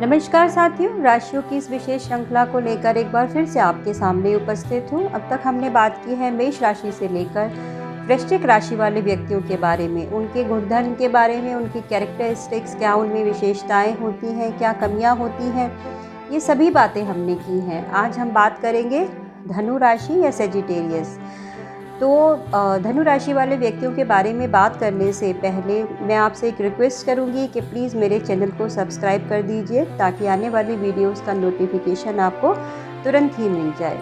नमस्कार साथियों, राशियों की इस विशेष श्रृंखला को लेकर एक बार फिर से आपके सामने उपस्थित हूँ। अब तक हमने बात की है मेष राशि से लेकर वृश्चिक राशि वाले व्यक्तियों के बारे में, उनके गुणधर्म के बारे में, उनकी कैरेक्टरिस्टिक्स क्या, उनमें विशेषताएं होती हैं, क्या कमियां होती हैं, ये सभी बातें हमने की हैं। आज हम बात करेंगे धनु राशि या सेजिटेरियस। तो धनु राशि वाले व्यक्तियों के बारे में बात करने से पहले मैं आपसे एक रिक्वेस्ट करूंगी कि प्लीज़ मेरे चैनल को सब्सक्राइब कर दीजिए ताकि आने वाली वीडियोस का नोटिफिकेशन आपको तुरंत ही मिल जाए।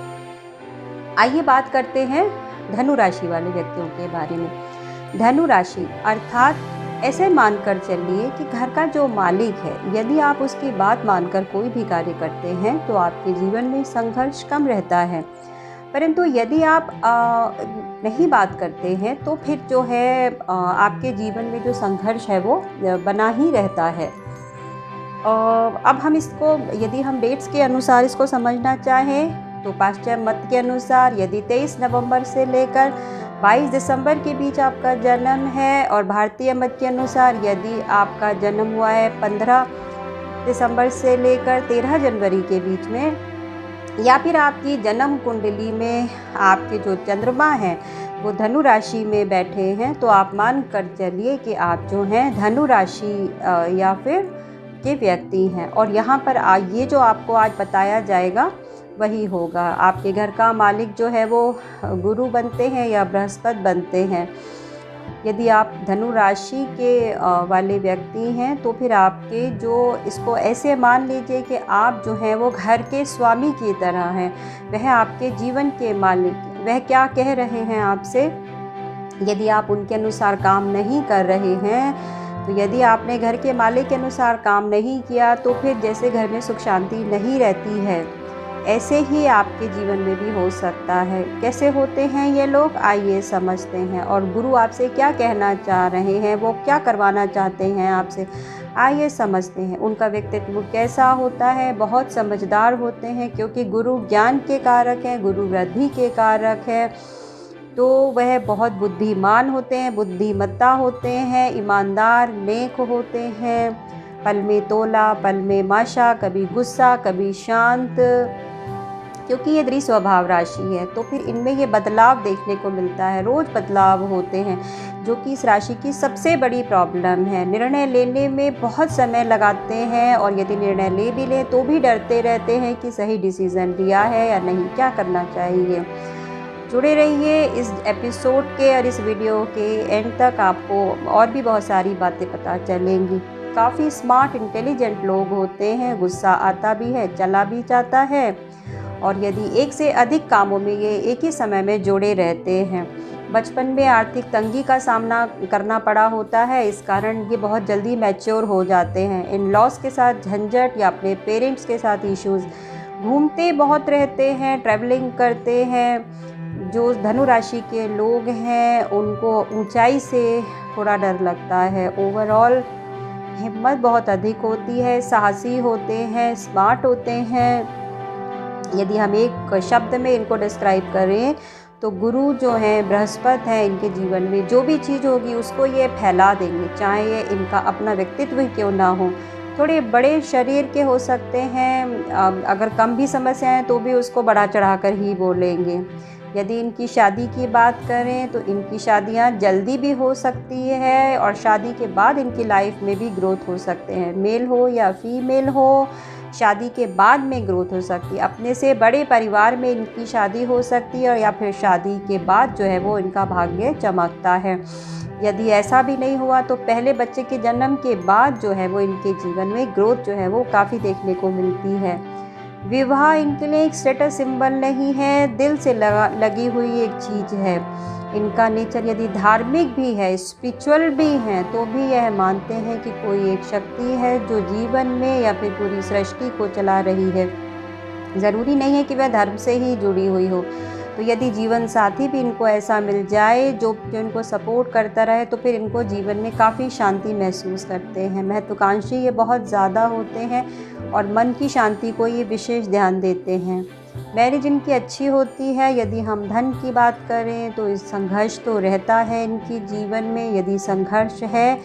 आइए बात करते हैं धनु राशि वाले व्यक्तियों के बारे में। धनु राशि अर्थात ऐसे मानकर चलिए कि घर का जो मालिक है, यदि आप उसकी बात मानकर कोई भी कार्य करते हैं तो आपके जीवन में संघर्ष कम रहता है। परंतु यदि आप नहीं बात करते हैं तो फिर जो है आपके जीवन में जो संघर्ष है वो बना ही रहता है। अब हम इसको, यदि हम डेट्स के अनुसार इसको समझना चाहें तो पाश्चात्य मत के अनुसार यदि 23 नवंबर से लेकर 22 दिसंबर के बीच आपका जन्म है और भारतीय मत के अनुसार यदि आपका जन्म हुआ है 15 दिसंबर से लेकर 13 जनवरी के बीच में, या फिर आपकी जन्म कुंडली में आपके जो चंद्रमा हैं वो धनु राशि में बैठे हैं, तो आप मान कर चलिए कि आप जो हैं धनु राशि या फिर के व्यक्ति हैं। और यहाँ पर ये जो आपको आज बताया जाएगा वही होगा। आपके घर का मालिक जो है वो गुरु बनते हैं या बृहस्पति बनते हैं। यदि आप धनु राशि के वाले व्यक्ति हैं तो फिर आपके जो, इसको ऐसे मान लीजिए कि आप जो हैं वो घर के स्वामी की तरह हैं, वह आपके जीवन के मालिक, वह क्या कह रहे हैं आपसे, यदि आप उनके अनुसार काम नहीं कर रहे हैं, तो यदि आपने घर के मालिक के अनुसार काम नहीं किया तो फिर जैसे घर में सुख शांति नहीं रहती है, ऐसे ही आपके जीवन में भी हो सकता है। कैसे होते हैं ये लोग, आइए समझते हैं। और गुरु आपसे क्या कहना चाह रहे हैं, वो क्या करवाना चाहते हैं आपसे, आइए समझते हैं। उनका व्यक्तित्व कैसा होता है, बहुत समझदार होते हैं क्योंकि गुरु ज्ञान के कारक हैं, गुरु वृद्धि के कारक है, तो वह बहुत बुद्धिमान होते हैं, बुद्धिमत्ता होते हैं, ईमानदार, नेक होते हैं, पल में तोला पल में माशा, कभी गुस्सा कभी शांत, क्योंकि ये द्विस्वभाव राशि है तो फिर इनमें ये बदलाव देखने को मिलता है, रोज़ बदलाव होते हैं, जो कि इस राशि की सबसे बड़ी प्रॉब्लम है। निर्णय लेने में बहुत समय लगाते हैं और यदि निर्णय ले भी लें तो भी डरते रहते हैं कि सही डिसीज़न लिया है या नहीं, क्या करना चाहिए। जुड़े रहिए इस एपिसोड के और इस वीडियो के एंड तक, आपको और भी बहुत सारी बातें पता चलेंगी। काफ़ी स्मार्ट इंटेलिजेंट लोग होते हैं, गुस्सा आता भी है, चला भी जाता है, और यदि एक से अधिक कामों में ये एक ही समय में जुड़े रहते हैं। बचपन में आर्थिक तंगी का सामना करना पड़ा होता है, इस कारण ये बहुत जल्दी मैच्योर हो जाते हैं। इन लॉस के साथ झंझट या अपने पेरेंट्स के साथ इश्यूज़, घूमते बहुत रहते हैं, ट्रैवलिंग करते हैं। जो धनु राशि के लोग हैं उनको ऊंचाई से थोड़ा डर लगता है। ओवरऑल हिम्मत बहुत अधिक होती है, साहसी होते हैं, स्मार्ट होते हैं। यदि हम एक शब्द में इनको डिस्क्राइब करें तो गुरु जो हैं, बृहस्पति हैं, इनके जीवन में जो भी चीज़ होगी उसको ये फैला देंगे, चाहे ये इनका अपना व्यक्तित्व ही क्यों ना हो। थोड़े बड़े शरीर के हो सकते हैं, अगर कम भी समस्या है तो भी उसको बढ़ा चढ़ा कर ही बोलेंगे। यदि इनकी शादी की बात करें तो इनकी शादियां जल्दी भी हो सकती है और शादी के बाद इनकी लाइफ में भी ग्रोथ हो सकते हैं, मेल हो या फीमेल हो, शादी के बाद में ग्रोथ हो सकती है। अपने से बड़े परिवार में इनकी शादी हो सकती है, या फिर शादी के बाद जो है वो इनका भाग्य चमकता है। यदि ऐसा भी नहीं हुआ तो पहले बच्चे के जन्म के बाद जो है वो इनके जीवन में ग्रोथ जो है वो काफ़ी देखने को मिलती है। विवाह इनके लिए एक स्टेटस सिंबल नहीं है, दिल से लगी हुई एक चीज़ है। इनका नेचर यदि धार्मिक भी है, स्पिरिचुअल भी हैं, तो भी यह मानते हैं कि कोई एक शक्ति है जो जीवन में या फिर पूरी सृष्टि को चला रही है। ज़रूरी नहीं है कि वह धर्म से ही जुड़ी हुई हो। तो यदि जीवन साथी भी इनको ऐसा मिल जाए जो इनको सपोर्ट करता रहे तो फिर इनको जीवन में काफ़ी शांति महसूस करते हैं। महत्वाकांक्षी ये बहुत ज़्यादा होते हैं और मन की शांति को ये विशेष ध्यान देते हैं। मैरिज इनकी अच्छी होती है। यदि हम धन की बात करें तो इस संघर्ष तो रहता है इनके जीवन में। यदि संघर्ष है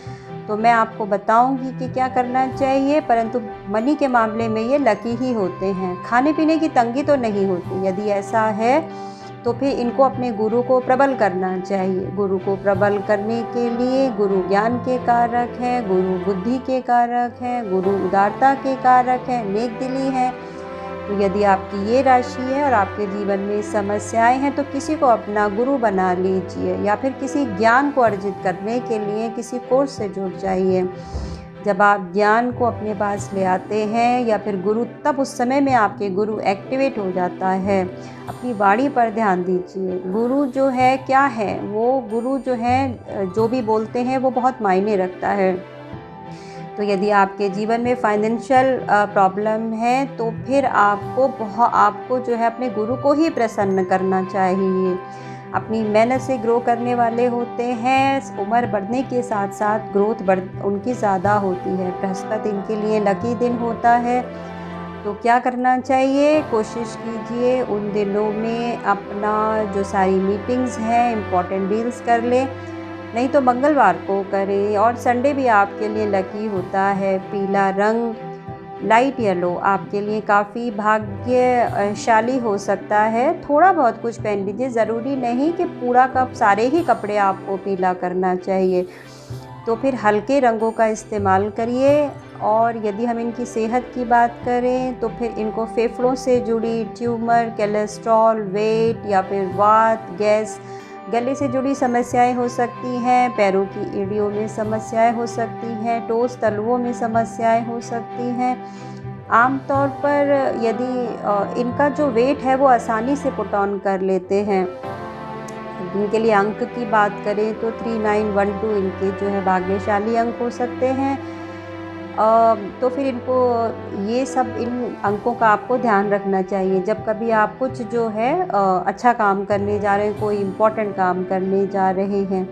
तो मैं आपको बताऊंगी कि क्या करना चाहिए। परंतु मनी के मामले में ये लकी ही होते हैं। खाने पीने की तंगी तो नहीं होती। यदि ऐसा है तो फिर इनको अपने गुरु को प्रबल करना चाहिए। गुरु को प्रबल करने के लिए गुरु ज्ञान के कारक हैं, गुरु बुद्धि के कारक हैं, गुरु उदारता के कारक हैं, नेक दिली हैं। तो यदि आपकी ये राशि है और आपके जीवन में समस्याएं हैं तो किसी को अपना गुरु बना लीजिए, या फिर किसी ज्ञान को अर्जित करने के लिए किसी कोर्स से जुड़ जाइए। जब आप ज्ञान को अपने पास ले आते हैं या फिर गुरु, तब उस समय में आपके गुरु एक्टिवेट हो जाता है। अपनी वाणी पर ध्यान दीजिए। गुरु जो है क्या है, वो गुरु जो है जो भी बोलते हैं वो बहुत मायने रखता है। तो यदि आपके जीवन में फाइनेंशियल प्रॉब्लम है तो फिर आपको जो है अपने गुरु को ही प्रसन्न करना चाहिए। अपनी मेहनत से ग्रो करने वाले होते हैं। उम्र बढ़ने के साथ साथ ग्रोथ उनकी ज़्यादा होती है। बृहस्पति इनके लिए लकी दिन होता है। तो क्या करना चाहिए, कोशिश कीजिए उन दिनों में अपना जो सारी मीटिंग्स हैं, इम्पॉर्टेंट डील्स कर लें, नहीं तो मंगलवार को करें। और संडे भी आपके लिए लकी होता है। पीला रंग, लाइट येलो आपके लिए काफ़ी भाग्यशाली हो सकता है। थोड़ा बहुत कुछ पहन लीजिए, ज़रूरी नहीं कि पूरा सारे ही कपड़े आपको पीला करना चाहिए। तो फिर हल्के रंगों का इस्तेमाल करिए। और यदि हम इनकी सेहत की बात करें तो फिर इनको फेफड़ों से जुड़ी ट्यूमर, कोलेस्ट्रॉल, वेट या फिर वात, गैस, गले से जुड़ी समस्याएं हो सकती हैं। पैरों की एड़ियों में समस्याएं हो सकती हैं। टोस तलवों में समस्याएं हो सकती हैं। आमतौर पर यदि इनका जो वेट है वो आसानी से पुट ऑन कर लेते हैं। इनके लिए अंक की बात करें तो 3912 इनके जो है भाग्यशाली अंक हो सकते हैं। तो फिर इनको इन अंकों का आपको ध्यान रखना चाहिए जब कभी आप कुछ जो है अच्छा काम करने जा रहे हैं, कोई इम्पोर्टेंट काम करने जा रहे हैं।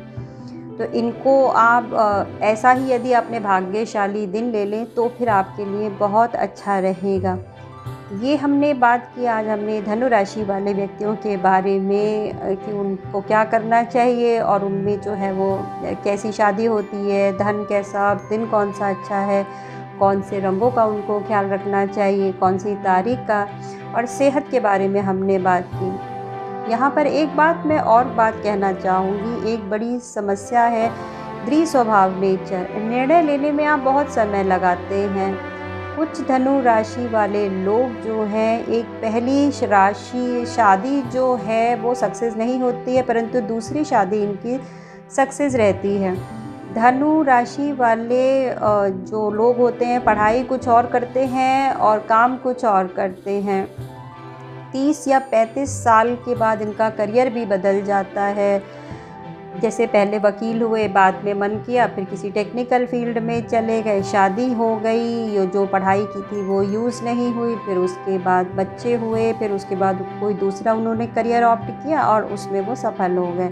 तो इनको आप ऐसा ही यदि अपने भाग्यशाली दिन ले लें तो फिर आपके लिए बहुत अच्छा रहेगा। ये हमने बात की, आज हमने धनु राशि वाले व्यक्तियों के बारे में कि उनको क्या करना चाहिए और उनमें जो है वो कैसी शादी होती है, धन कैसा, दिन कौन सा अच्छा है, कौन से रंगों का उनको ख्याल रखना चाहिए, कौन सी तारीख का, और सेहत के बारे में हमने बात की। यहाँ पर एक बात मैं और बात कहना चाहूँगी। एक बड़ी समस्या है दृढ़ स्वभाव नेचर। निर्णय लेने में आप बहुत समय लगाते हैं। कुछ धनु राशि वाले लोग जो हैं, एक पहली शादी जो है वो सक्सेस नहीं होती है, परंतु दूसरी शादी इनकी सक्सेस रहती है। धनु राशि वाले जो लोग होते हैं, पढ़ाई कुछ और करते हैं और काम कुछ और करते हैं। 30 या 35 साल के बाद इनका करियर भी बदल जाता है। जैसे पहले वकील हुए, बाद में मन किया फिर किसी टेक्निकल फील्ड में चले गए, शादी हो गई, जो पढ़ाई की थी वो यूज़ नहीं हुई, फिर उसके बाद बच्चे हुए, फिर उसके बाद कोई दूसरा उन्होंने करियर ऑप्ट किया और उसमें वो सफल हो गए।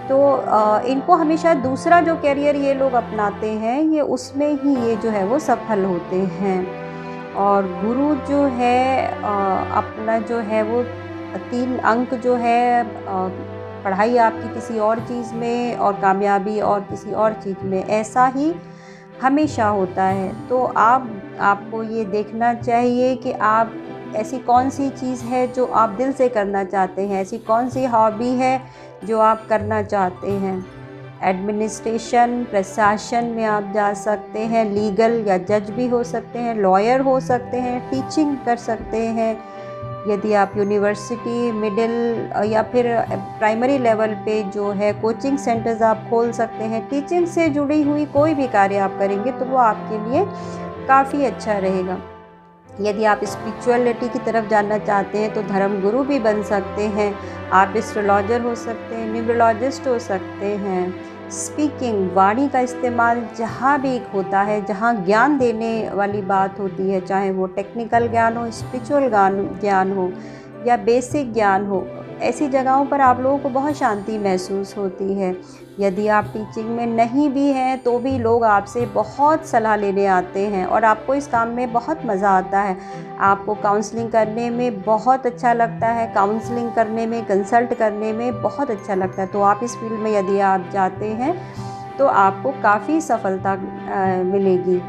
तो इनको हमेशा दूसरा जो करियर ये लोग अपनाते हैं, ये उसमें ही ये जो है वो सफल होते हैं। और गुरु जो है अपना जो है वो 3 अंक जो है, पढ़ाई आपकी किसी और चीज़ में और कामयाबी और किसी और चीज़ में, ऐसा ही हमेशा होता है। तो आपको ये देखना चाहिए कि आप ऐसी कौन सी चीज़ है जो आप दिल से करना चाहते हैं, ऐसी कौन सी हॉबी है जो आप करना चाहते हैं। एडमिनिस्ट्रेशन, प्रशासन में आप जा सकते हैं, लीगल या जज भी हो सकते हैं, लॉयर हो सकते हैं, टीचिंग कर सकते हैं। यदि आप यूनिवर्सिटी, मिडिल या फिर प्राइमरी लेवल पे जो है कोचिंग सेंटर्स आप खोल सकते हैं। टीचिंग से जुड़ी हुई कोई भी कार्य आप करेंगे तो वो आपके लिए काफ़ी अच्छा रहेगा। यदि आप स्पिरिचुअलिटी की तरफ जानना चाहते हैं तो धर्म गुरु भी बन सकते हैं। आप एस्ट्रोलॉजर हो सकते हैं, न्यूमरोलॉजिस्ट हो सकते हैं। स्पीकिंग, वाणी का इस्तेमाल जहाँ भी होता है, जहाँ ज्ञान देने वाली बात होती है, चाहे वो टेक्निकल ज्ञान हो, स्पिरिचुअल ज्ञान हो या बेसिक ज्ञान हो, ऐसी जगहों पर आप लोगों को बहुत शांति महसूस होती है। यदि आप टीचिंग में नहीं भी हैं तो भी लोग आपसे बहुत सलाह लेने आते हैं और आपको इस काम में बहुत मज़ा आता है। आपको काउंसलिंग करने में बहुत अच्छा लगता है, काउंसलिंग करने में, कंसल्ट करने में बहुत अच्छा लगता है। तो आप इस फील्ड में यदि आप जाते हैं तो आपको काफ़ी सफलता मिलेगी।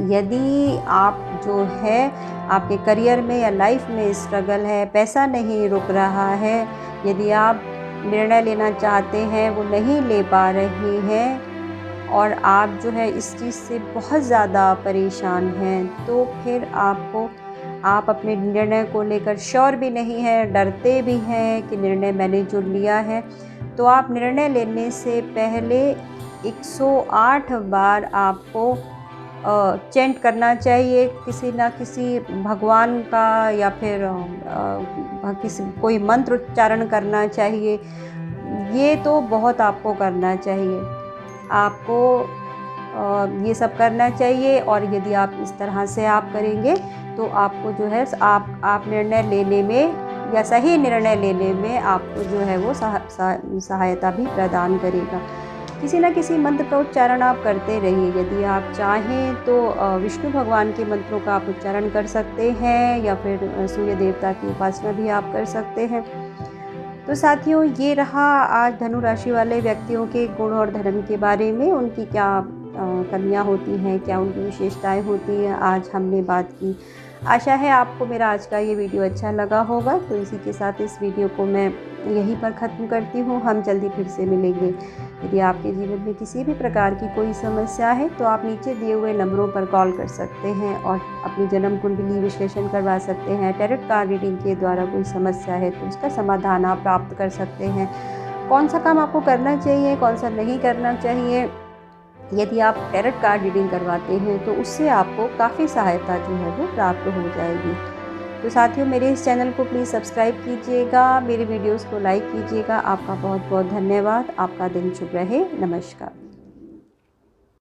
यदि आप जो है आपके करियर में या लाइफ में स्ट्रगल है, पैसा नहीं रुक रहा है, यदि आप निर्णय लेना चाहते हैं वो नहीं ले पा रहे हैं और आप जो है इस चीज़ से बहुत ज़्यादा परेशान हैं, तो फिर आप अपने निर्णय को लेकर श्योर भी नहीं हैं, डरते भी हैं कि निर्णय मैंने जो लिया है, तो आप निर्णय लेने से पहले 108 बार आपको चैंट करना चाहिए, किसी ना किसी भगवान का या फिर किसी कोई मंत्र उच्चारण करना चाहिए। ये तो बहुत आपको करना चाहिए, आपको ये सब करना चाहिए। और यदि आप इस तरह से आप करेंगे तो आपको जो है आप निर्णय लेने में या सही निर्णय लेने में आपको जो है वो सहायता भी प्रदान करेगा। किसी न किसी मंत्र का उच्चारण आप करते रहिए। यदि आप चाहें तो विष्णु भगवान के मंत्रों का आप उच्चारण कर सकते हैं या फिर सूर्य देवता की उपासना भी आप कर सकते हैं। तो साथियों, ये रहा आज धनु राशि वाले व्यक्तियों के गुण और धर्म के बारे में, उनकी क्या कमियां होती हैं, क्या उनकी विशेषताएं होती हैं, आज हमने बात की। आशा है आपको मेरा आज का ये वीडियो अच्छा लगा होगा। तो इसी के साथ इस वीडियो को मैं यहीं पर ख़त्म करती हूँ। हम जल्दी फिर से मिलेंगे। यदि आपके जीवन में किसी भी प्रकार की कोई समस्या है तो आप नीचे दिए हुए नंबरों पर कॉल कर सकते हैं और अपनी जन्म कुंडली विश्लेषण करवा सकते हैं। टैरोट कार्ड रीडिंग के द्वारा कोई समस्या है तो उसका समाधान आप प्राप्त कर सकते हैं। कौन सा काम आपको करना चाहिए, कौन सा नहीं करना चाहिए, यदि आप टैरोट कार्ड रीडिंग करवाते हैं तो उससे आपको काफ़ी सहायता जो है वो प्राप्त हो जाएगी। तो साथियों, मेरे इस चैनल को प्लीज़ सब्सक्राइब कीजिएगा, मेरे वीडियोस को लाइक कीजिएगा। आपका बहुत बहुत धन्यवाद। आपका दिन शुभ रहे। नमस्कार।